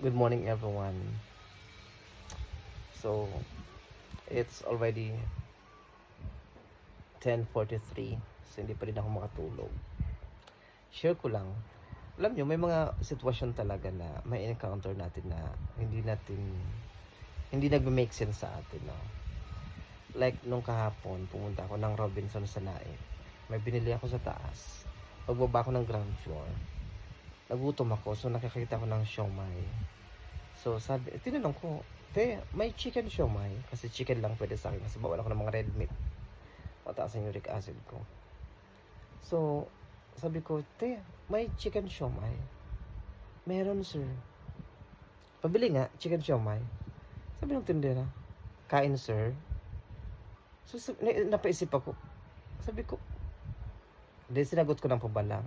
Good morning, everyone. So, it's already 10:43. So, hindi pa rin ako makatulog. Share ko lang. Alam nyo, may mga sitwasyon talaga na may encounter natin na hindi nagme-make sense sa atin, no? Like, nung kahapon, pumunta ako ng Robinson sa Naip. May binili ako sa taas. Pagbaba ko ng ground floor, nagutom ako, so nakakita ko ng siomai. So, tinanong ko, te, may chicken siomai? Kasi chicken lang pwede sa akin kasi bawal ako ng mga red meat. Mataas ang uric acid ko. So, sabi ko, te, may chicken siomai? Meron, sir. Pabili nga, chicken siomai. Sabi ng tindera, kain, sir. So, napaisip ako. Sabi ko, sinagot ko ng pabalang.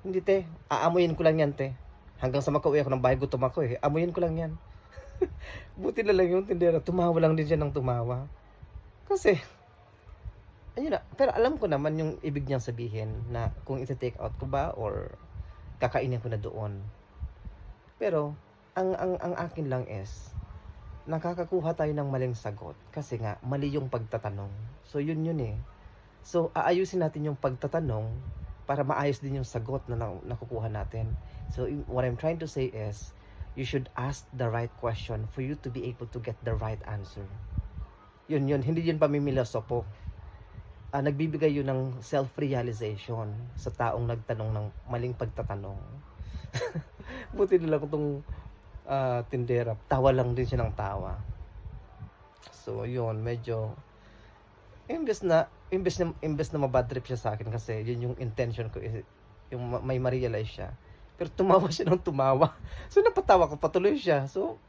Hindi, te, aamuyin ko lang yan, te. Hanggang sa makauwi ako ng bahay, gutom ako eh. Amuyin ko lang yan. Buti na lang yung tindera. Tumawa lang din siya ng tumawa. Kasi, ayun na. Pero alam ko naman yung ibig niyang sabihin na kung iti-take out ko ba or kakainin ko na doon. Pero, ang akin lang is, nakakakuha tayo ng maling sagot. Kasi nga, mali yung pagtatanong. So, yun eh. So, aayusin natin yung pagtatanong para maayos din yung sagot na nakukuha natin. So, what I'm trying to say is, you should ask the right question for you to be able to get the right answer. Yun. Hindi yun pamimilosopo. Nagbibigay yun ng self-realization sa taong nagtanong ng maling pagtatanong. Buti nila ko itong tindera. Tawa lang din siya ng tawa. So, yun, medyo imbes na mabad trip siya sa akin kasi yun yung intention ko, yung may ma-realize siya. Pero tumawa siya ng tumawa. So napatawa ko, patuloy siya. So,